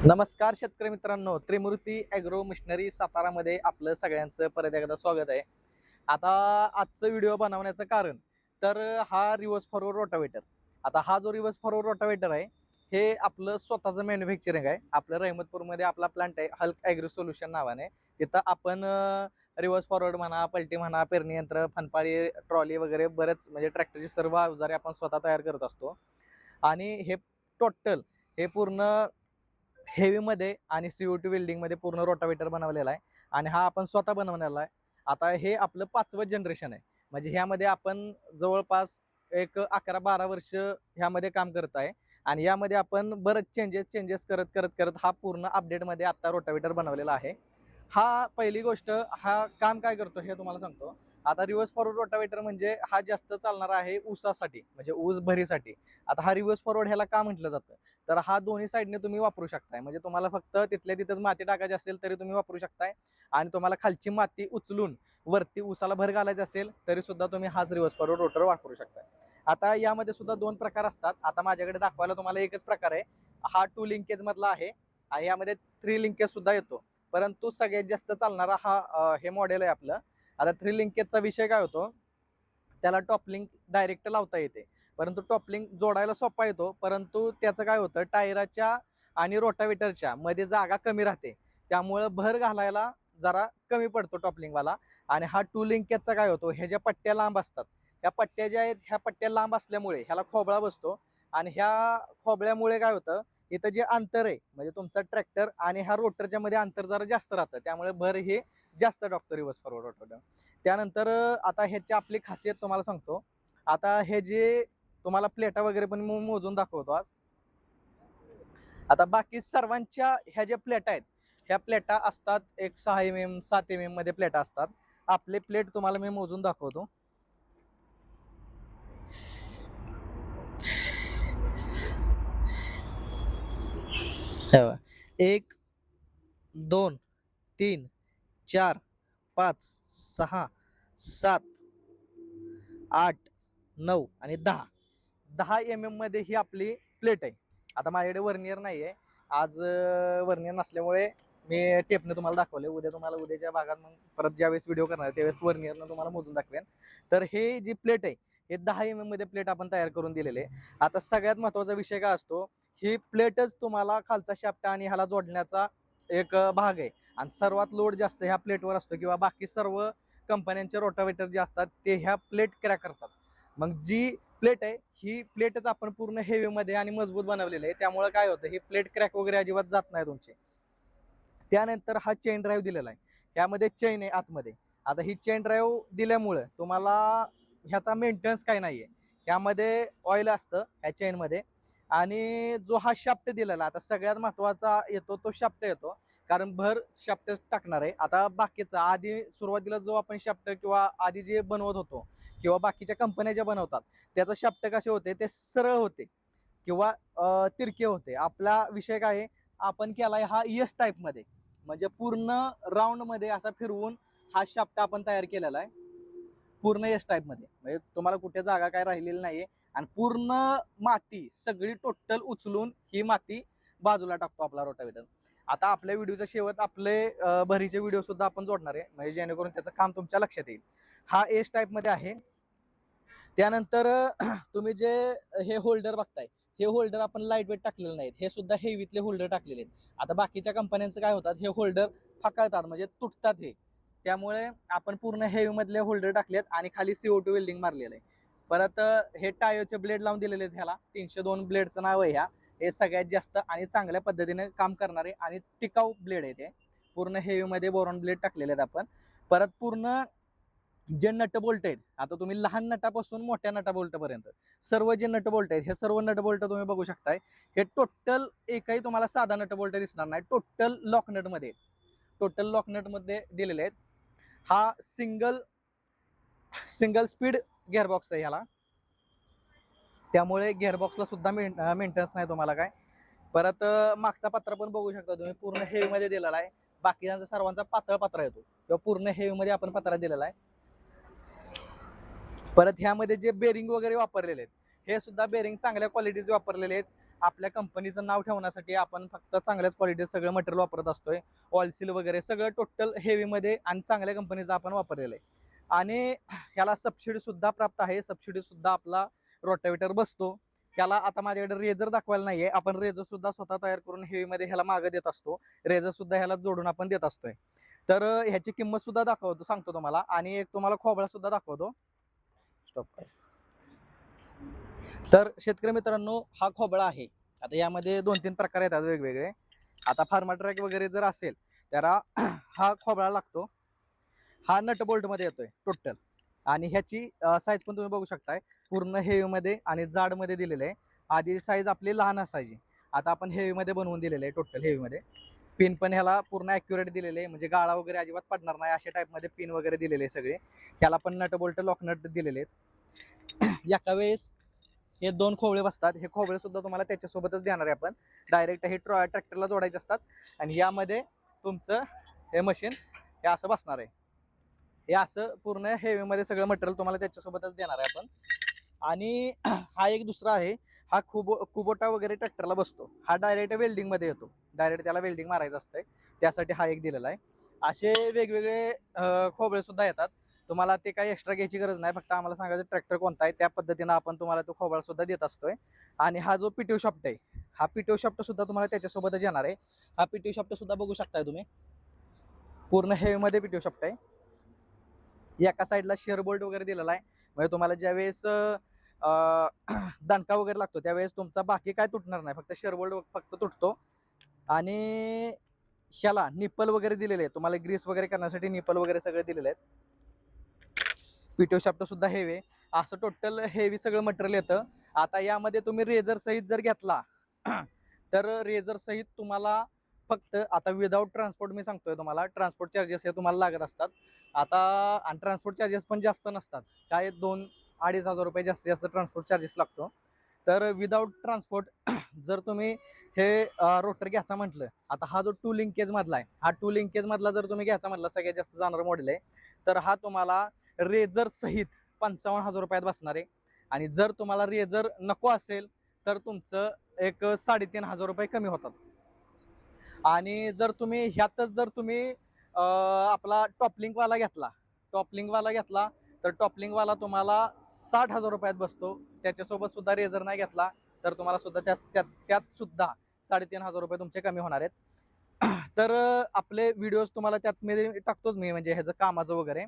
नमस्कार शेतकरी मित्रांनो, त्रिमूर्ती ॲग्रो मिशनरी सातारामध्ये आपलं सगळ्यांचं परत एकदा स्वागत आहे. आता आजचं व्हिडिओ बनवण्याचं कारण तर हा रिव्हर्स फॉरवर्ड रोटावेटर. आता हा जो रिव्हर्स फॉरवर्ड रोटावेटर आहे, हे आपलं स्वतःचं मॅन्युफॅक्चरिंग आहे. आपलं रहमतपूरमध्ये आपला प्लांट आहे हल्क ॲग्रो सोल्युशन नावाने. तिथं आपण रिव्हर्स फॉरवर्ड म्हणा, पलटी म्हणा, पेरणी यंत्र, फनपाळी, ट्रॉली वगैरे बरेच म्हणजे ट्रॅक्टरची सर्व अवजारे आपण स्वतः तयार करत असतो. आणि हे टोटल हे पूर्ण हेवीमध्ये आणि CO2 वेल्डिंगमध्ये पूर्ण रोटावेटर बनवलेला आहे आणि हा आपण स्वतः बनवलेला आहे. आता हे आपलं 5वं जनरेशन आहे. म्हणजे ह्यामध्ये आपण जवळपास एक 11-12 वर्ष ह्यामध्ये काम करत आहे आणि यामध्ये आपण बरेच चेंजेस करत हा पूर्ण अपडेटमध्ये आता रोटावेटर बनवलेला आहे. हा पहिली गोष्ट हा काम काय करतो हे तुम्हाला सांगतो. आता रिव्हर्स फॉरवर्ड रोटावेटर म्हणजे हा जास्त चालणारा आहे ऊसासाठी म्हणजे ऊस भरीसाठी. आता हा रिव्हर्स फॉरवर्ड ह्याला का म्हटलं जातं? तर हा दोन्ही साईडने तुम्ही वापरू शकताय. म्हणजे तुम्हाला फक्त तिथल्या तिथंच माती टाकायची असेल तरी तुम्ही वापरू शकताय आणि तुम्हाला खालची माती उचलून वरती ऊसाला भर घालायची असेल तरी सुद्धा तुम्ही हाच रिव्हर्स फॉरवर्ड रोटर वापरू शकताय. आता यामध्ये सुद्धा 2 प्रकार असतात. आता माझ्याकडे दाखवायला तुम्हाला एकच प्रकार आहे. हा 2 लिंकेज मधला आहे आणि यामध्ये 3 लिंकेज सुद्धा येतो. परंतु सगळ्यात जास्त चालणारा हा हे मॉडेल आहे आपलं. आता 3 लिंकेजचा विषय काय होतो? त्याला टॉप लिंक डायरेक्ट लावता येते. परंतु टॉप लिंक जोडायला सोपा येतो, परंतु त्याचं काय होतं टायराच्या आणि रोटावेटरच्या मध्ये जागा कमी राहते. त्यामुळं भर घालायला जरा कमी पडतो टॉप लिंकवाला. आणि हा 2 लिंकेजचा काय होतो, ह्या ज्या पट्ट्या लांब असतात, ह्या पट्ट्या ज्या आहेत ह्या पट्ट्या लांब असल्यामुळे ह्याला खोबळा बसतो आणि ह्या खोबळ्यामुळे काय होतं, इथं जे अंतर आहे म्हणजे तुमचा ट्रॅक्टर आणि ह्या रोटरच्या मध्ये अंतर जरा जास्त राहतं. त्यामुळे भर हे जास्त टाकतो रिव्हर्स फॉरवर्ड रोटर. त्यानंतर आता ह्याची आपली खासियत तुम्हाला सांगतो. आता हे जे तुम्हाला प्लेटा वगैरे पण मोजून दाखवतो आज. आता बाकी सर्वांच्या ह्या ज्या प्लेटा आहेत, ह्या प्लेटा असतात एक 6 mm 7 mm मध्ये प्लेटा असतात. आपले प्लेट तुम्हाला मी मोजून दाखवतो. हे बघा. 1 2 3 4 5 6 7 8 9 आणि 10 mm मध्ये ही आपली प्लेट आहे. आता माझ्याकडे वर्नियर नाही आहे आज. वर्नियर नसल्यामुळे मी टेपने तुम्हाला दाखवले. उद्या तुम्हाला उद्याच्या भागात मग परत ज्यावेळेस व्हिडिओ करणार आहे त्यावेळेस वर्नियरनं तुम्हाला मोजून दाखवेन. तर हे जी प्लेट आहे हे 10 mm मध्ये प्लेट आपण तयार करून दिलेले आहे. आता सगळ्यात महत्त्वाचा विषय काय असतो, ही प्लेटच तुम्हाला खालचा शाफ्ट आणि ह्याला जोडण्याचा एक भाग आहे आणि सर्वात लोड जास्त ह्या प्लेटवर असतो किंवा बाकी सर्व कंपन्यांचे रोटावेटर जे असतात ते ह्या प्लेट क्रॅक करतात. मग जी प्लेट आहे ही प्लेटच आपण पूर्ण हेवीमध्ये आणि मजबूत बनवलेली आहे. त्यामुळे काय होतं ही प्लेट क्रॅक वगैरे अजिबात जात नाही तुमची. त्यानंतर हा चेन ड्राईव्ह दिलेला आहे. यामध्ये चेन आहे आतमध्ये. आता ही चेन ड्राईव्ह दिल्यामुळे तुम्हाला ह्याचा मेंटेनन्स काही नाहीये. यामध्ये ऑइल असतं ह्या चेनमध्ये आणि जो हा शाफ्ट दिलेला आता सगळ्यात महत्त्वाचा येतो तो शाफ्ट येतो. कारण भर शाफ्ट टाकणार आहे. आता बाकीचा आधी सुरुवातीला जो आपण शाफ्ट किंवा आधी जे बनवत होतो किंवा बाकीच्या कंपन्या ज्या बनवतात त्याचं शाफ्ट कसे होते ते सरळ होते किंवा तिरके होते. आपला विषय काय आहे, आपण केलाय हा एस टाईप मध्ये म्हणजे पूर्ण राऊंड मध्ये असा फिरवून हा शाफ्ट आपण तयार केलेला आहे. पूर्ण एस टाईप मध्ये म्हणजे तुम्हाला कुठे जागा काय राहिलेली नाहीये आणि पूर्ण माती सगळी टोटल उचलून ही माती बाजूला टाकतो आपला रोटावेटर. आता आपल्या व्हिडिओचा शेवट आपले भरीचे व्हिडिओ सुद्धा आपण जोडणार आहे म्हणजे जेणेकरून त्याचं काम तुमच्या लक्षात येईल. हा एस टाईप मध्ये आहे. त्यानंतर तुम्ही जे हे होल्डर बघताय हे होल्डर आपण लाईट वेट टाकलेले नाहीत. हे सुद्धा हेवीतले होल्डर टाकलेले आहेत. आता बाकीच्या कंपन्यांचं काय होतात हे होल्डर फकाळतात म्हणजे तुटतात हे. त्यामुळे आपण पूर्ण हेवी मधले होल्डर टाकलेत आणि खाली CO2 वेल्डिंग मारलेलं आहे. परत हे टायरचे ब्लेड लावून दिलेले आहेत ह्याला. 302 ब्लेडचं नाव आहे ह्या. हे सगळ्यात जास्त आणि चांगल्या पद्धतीने काम करणारे आणि टिकाऊ ब्लेड आहे ते. पूर्ण हेवी मध्ये बोरॉन ब्लेड टाकलेले आहेत आपण. परत पूर्ण जे नट बोल्ट आहेत आता तुम्ही लहान नटापासून मोठ्या नटा बोल्ट पर्यंत सर्व जे नट बोल्ट आहेत हे सर्व नट बोल्ट तुम्ही बघू शकताय. हे टोटल एकही तुम्हाला साधा नट बोल्ट दिसणार नाही. टोटल लॉक नट मध्ये टोटल लॉक नट मध्ये दिलेले आहेत. हा सिंगल स्पीड गिअरबॉक्स आहे ह्याला. त्यामुळे गिअरबॉक्सला सुद्धा मेंटेनन्स नाही तुम्हाला काय. परत मागचा पत्रा पण बघू शकता तुम्ही पूर्ण हेवी मध्ये दिलेला आहे. बाकीचा सर्वांचा पातळ पत्रा येतो किंवा पूर्ण हेवी मध्ये आपण पत्रा दिलेला आहे. परत ह्यामध्ये जे बेरिंग वगैरे वापरलेले आहेत हे सुद्धा बेरिंग चांगल्या क्वालिटीचे वापरलेले आहेत आपल्या कंपनीचं नाव ठेवण्यासाठी आपण फक्त चांगल्याच क्वालिटीचं सगळं मटेरियल वापरत असतोय. ऑइलसील वगैरे सगळं टोटल हेवीमध्ये आणि चांगल्या कंपनीचं आपण वापरलेलं आहे. आणि ह्याला सबसिडीसुद्धा प्राप्त आहे. सबसिडीसुद्धा आपला रोटावेटर बसतो. त्याला आता माझ्याकडे रेझर दाखवायला नाहीये. आपण रेझरसुद्धा स्वतः तयार करून हेवीमध्ये ह्याला मागं देत असतो. रेझरसुद्धा ह्याला जोडून आपण देत असतोय. तर ह्याची किंमतसुद्धा सांगतो तुम्हाला आणि एक तुम्हाला खोबळासुद्धा दाखवतो. स्टॉप. तर शेतकरी मित्रांनो, हा खोबळा आहे. आता यामध्ये 2-3 प्रकार येतात वेगवेगळे. आता फार्माट्रॅक वगैरे जर असेल तर हा खोबळा लागतो. हा नट बोल्टमध्ये येतोय टोटल. आणि ह्याची साईज पण तुम्ही बघू शकताय. पूर्ण हेवीमध्ये आणि जाडमध्ये दिलेलं आहे. आधी साईज आपली लहान असायची. आता आपण हेवीमध्ये बनवून दिलेलं आहे टोटल हेवीमध्ये. पिन पण ह्याला पूर्ण ॲक्युरेट दिलेले आहे. म्हणजे गाळा वगैरे अजिबात पडणार नाही अशा टाईपमध्ये पिन वगैरे दिलेले आहे सगळे. ह्याला पण नट बोल्ट लॉक नट दिलेले आहेत. एका वेळेस हे 2 खोबळे बसतात. हे खोबळे सुद्धा तुम्हाला त्याच्यासोबतच देणार आहे आपण. डायरेक्ट हे ट्रॅक्टरला जोडायचे असतात आणि यामध्ये तुमचं हे मशीन हे असं बसणार आहे. हे असं पूर्ण हेवीमध्ये सगळं मटेरियल तुम्हाला त्याच्यासोबतच देणार आहे आपण. आणि हा एक दुसरा आहे. हा कुबोटा वगैरे ट्रॅक्टरला बसतो. हा डायरेक्ट वेल्डिंगमध्ये येतो. डायरेक्ट त्याला वेल्डिंग मारायचं असतंय. त्यासाठी हा एक दिलेला आहे. असे वेगवेगळे खोबळे सुद्धा येतात. तुम्हाला ते काही एक्स्ट्रा घ्यायची गरज नाही. फक्त आम्हाला सांगायचं ट्रॅक्टर कोणता आहे त्या पद्धतीनं आपण तुम्हाला तो खोबळा सुद्धा देत असतोय. आणि हा जो पीटीओ शाफ्ट आहे, हा पीटीओ शाफ्ट सुद्धा तुम्हाला त्याच्यासोबतच येणार आहे. हा पीटीओ शाफ्ट सुद्धा बघू शकताय तुम्ही. पूर्ण हेवीमध्ये पीटीओ शाफ्ट आहे. एका साईडला शेअर बोल्ट वगैरे दिलेला आहे. म्हणजे तुम्हाला ज्यावेळेस दणका वगैरे लागतो त्यावेळेस तुमचा बाकी काय तुटणार नाही. फक्त शेअर बोल्ट फक्त तुटतो. आणि ह्याला निप्पल वगैरे दिलेले आहेत. तुम्हाला ग्रीस वगैरे करण्यासाठी निप्पल वगैरे सगळे दिलेले आहेत. पीटीओ शाफ्ट सुद्धा हेवी आहे. असं टोटल हेवी सगळं मटेरियल येतं. आता यामध्ये तुम्ही रेझर सहित जर घेतला तर रेझर सहित तुम्हाला फक्त आता विदाऊट ट्रान्सपोर्ट मी सांगतोय तुम्हाला, ट्रान्सपोर्ट चार्जेस हे तुम्हाला लागत असतात. आता आणि ट्रान्सपोर्ट चार्जेस पण जास्त नसतात. काय 2-2.5 हजार रुपये जास्तीत जास्त ट्रान्सपोर्ट चार्जेस लागतो. तर विदाऊट ट्रान्सपोर्ट जर तुम्ही हे रोटर घ्यायचा म्हटलं, आता हा जो 2 लिंकेज मधला आहे, हा 2 लिंकेज मधला जर तुम्ही घ्यायचा म्हटलं सगळ्यात जास्त जाणारा मॉडेल आहे, तर हा तुम्हाला रेझर सहित 55,000 रुपयात बसणार आहे. आणि जर तुम्हाला रेझर नको असेल तर तुमचं एक 3,500 रुपये कमी होतात. आणि जर तुम्ही ह्यातच जर तुम्ही आपला टॉपलिंकवाला घेतला, टॉपलिंकवाला घेतला तर टॉपलिंगवाला तुम्हाला 60,000 रुपयात बसतो. त्याच्यासोबत सुद्धा रेझर नाही घेतला तर तुम्हाला सुद्धा त्यात सुद्धा 3,500 रुपये तुमचे कमी होणार आहेत. तर आपले व्हिडिओज तुम्हाला त्यात मध्ये टाकतोच मी, म्हणजे ह्याचं कामाचं वगैरे.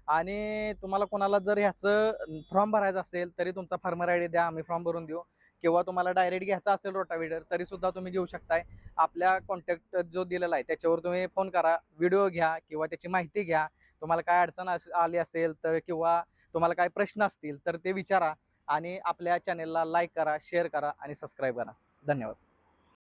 आणि तुम्हाला कोणाला जर ह्याचं फॉर्म भरायचं असेल तरी तुमचा फार्मर आय डी द्या, आम्ही फॉर्म भरून देऊ. किंवा तुम्हाला डायरेक्ट घ्यायचा असेल रोटावेटर तरी सुद्धा तुम्ही घेऊ शकताय. आपल्या कॉन्टॅक्ट जो दिलेला आहे त्याच्यावर तुम्ही फोन करा, व्हिडिओ घ्या किंवा त्याची माहिती घ्या. तुम्हाला काय अडचण आली असेल तर किंवा तुम्हाला काय प्रश्न असतील तर ते विचारा. आणि आपल्या चॅनेलला लाईक करा, शेअर करा आणि सबस्क्राईब करा. धन्यवाद.